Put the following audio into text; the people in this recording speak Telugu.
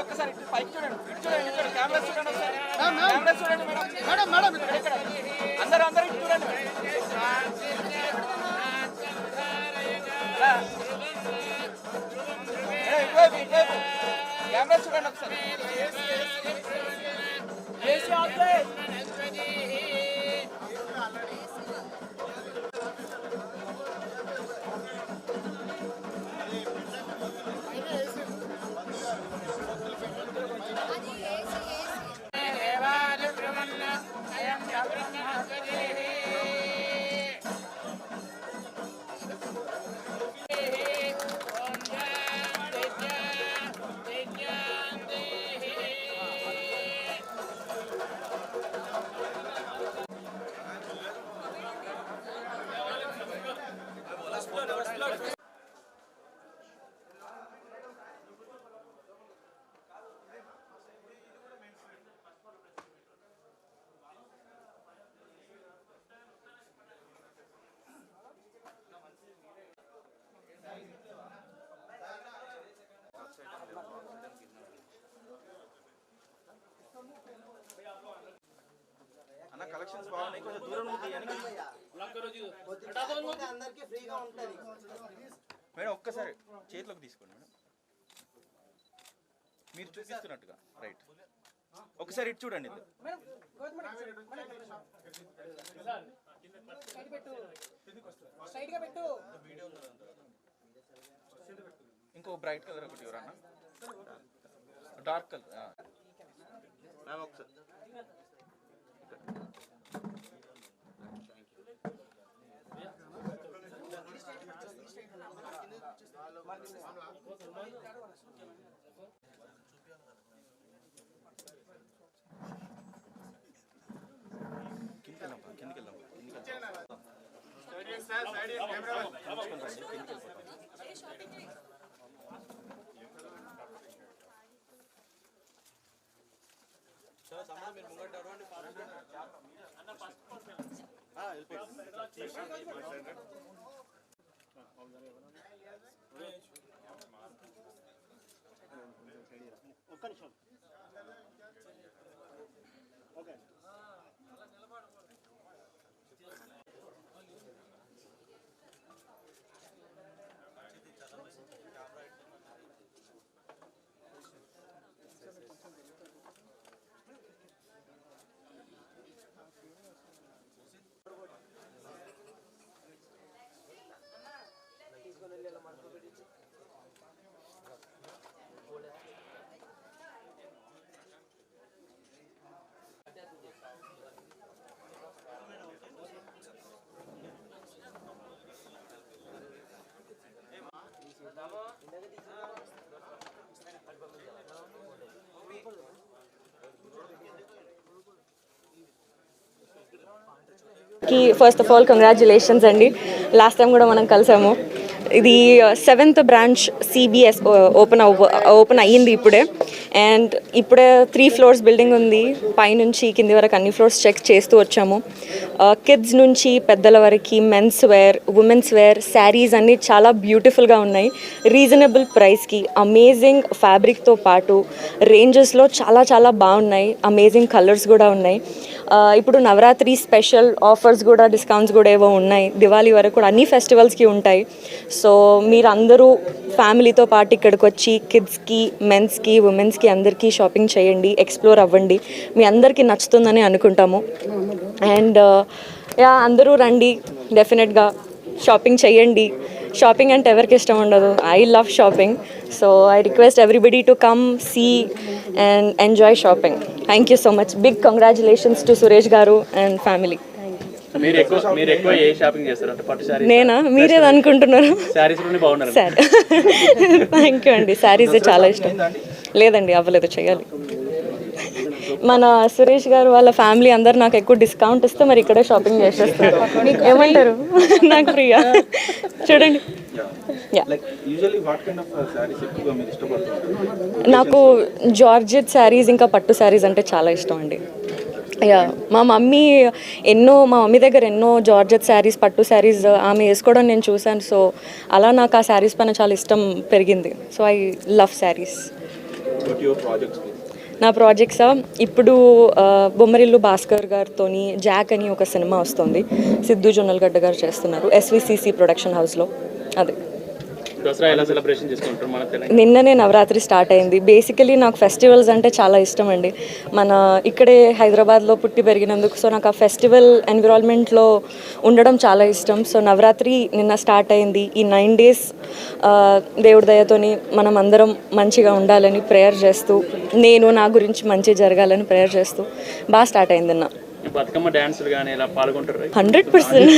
ఒక్కసారి పైకి చూడండి, ఇక్కడ కెమెరా చూడండి, కెమెరా చూడండి మేడం, మేడం ఇక్కడ అందరూ ఇటు చూడండి. కెమెరా చూడండి ఒకసారి. అన్న కలెక్షన్స్ బాగున్నాయి, కొంచెం దూరం నుంచి అందరికీ ఫ్రీగా ఉంటుంది మేడం. ఒక్కసారి చేతిలోకి తీసుకోండి మేడం, మీరు చూపిస్తున్నట్టుగా. రైట్, ఒకసారి ఇటు చూడండి. ఇంకో బ్రైట్ కలర్ ఒకటి ఎవరన్నా, డార్క్ కలర్ మ్యామ్ ఒకసారి. ఒక్క నిమిషం. Okay first of all congratulations అండి. లాస్ట్ టైం కూడా మనం కలిసాము. ఇది 7th బ్రాంచ్ CBS ఓపెన్ అయ్యింది ఇప్పుడే. అండ్ ఇప్పుడే 3 floors బిల్డింగ్ ఉంది, పైనుంచి కింది వరకు అన్ని ఫ్లోర్స్ చెక్ చేస్తూ వచ్చాము. కిడ్స్ నుంచి పెద్దల వరకు men's wear, women's wear, saris అన్నీ చాలా బ్యూటిఫుల్గా ఉన్నాయి. రీజనబుల్ ప్రైస్కి అమేజింగ్ ఫ్యాబ్రిక్తో పాటు రేంజెస్లో చాలా చాలా బాగున్నాయి. అమేజింగ్ కలర్స్ కూడా ఉన్నాయి. ఇప్పుడు నవరాత్రి స్పెషల్ ఆఫర్స్ కూడా, డిస్కౌంట్స్ కూడా ఏవో ఉన్నాయి. దివాళీ వరకు కూడా అన్ని ఫెస్టివల్స్కి ఉంటాయి. సో మీరు అందరూ ఫ్యామిలీతో పాటు ఇక్కడికి వచ్చి కిడ్స్కి, మెన్స్కి, ఉమెన్స్కి అందరికీ షాపింగ్ చేయండి, ఎక్స్ప్లోర్ అవ్వండి. మీ అందరికీ నచ్చుతుందని అనుకుంటాము. అండ్ అందరూ రండి, డెఫినెట్గా షాపింగ్ చేయండి. షాపింగ్ అంటే ఎవరికి ఇష్టం ఉండదు. I love shopping. So I request everybody to come, see and enjoy shopping. Thank you so much. Big congratulations to Suresh గారు అండ్ ఫ్యామిలీ. నేనా, మీరేది అనుకుంటున్నారు? సరే, థ్యాంక్ యూ అండి. శారీస్ చాలా ఇష్టం. లేదండి, అవ్వలేదు, చేయాలి. మన సురేష్ గారు వాళ్ళ ఫ్యామిలీ అందరు నాకు ఎక్కువ డిస్కౌంట్ ఇస్తే మరి ఇక్కడే షాపింగ్ చేసేస్తారు. ఏమంటారు? నాకు ఫ్రీగా చూడండి. నాకు జార్జెట్ శారీస్ ఇంకా పట్టు శారీస్ అంటే చాలా ఇష్టం అండి. యా మా మమ్మీ దగ్గర ఎన్నో జార్జెట్ శారీస్, పట్టు శారీస్ ఆమె వేసుకోవడం నేను చూశాను. సో అలా నాకు ఆ శారీస్ పైన చాలా ఇష్టం పెరిగింది. So I love saris. నా ప్రాజెక్ట్సా ఇప్పుడు బొమ్మరిల్లు భాస్కర్ గారితో జాక్ అని ఒక సినిమా వస్తుంది. సిద్ధు జొన్నలగడ్డ గారు చేస్తున్నారు, SVCC ప్రొడక్షన్ హౌస్లో. అదే దసరా ఎలా సెలబ్రేషన్ చేసుకుంటారు మన తెలంగాణ? నిన్ననే నవరాత్రి స్టార్ట్ అయింది. బేసికలీ నాకు ఫెస్టివల్స్ అంటే చాలా ఇష్టం అండి. మన ఇక్కడే హైదరాబాద్లో పుట్టి పెరిగినందుకు సో నాకు ఆ ఫెస్టివల్ ఎన్విరాన్మెంట్లో ఉండడం చాలా ఇష్టం. సో నవరాత్రి నిన్న స్టార్ట్ అయింది. ఈ 9 days దేవుడి దయతోని మనం అందరం మంచిగా ఉండాలని ప్రేయర్ చేస్తూ, నేను నా గురించి మంచి జరగాలని ప్రేయర్ చేస్తూ బాగా స్టార్ట్ అయింది నిన్న. బతుకమ్మ డ్యాన్సులు కానీ ఎలా పాల్గొంటారు? 100%.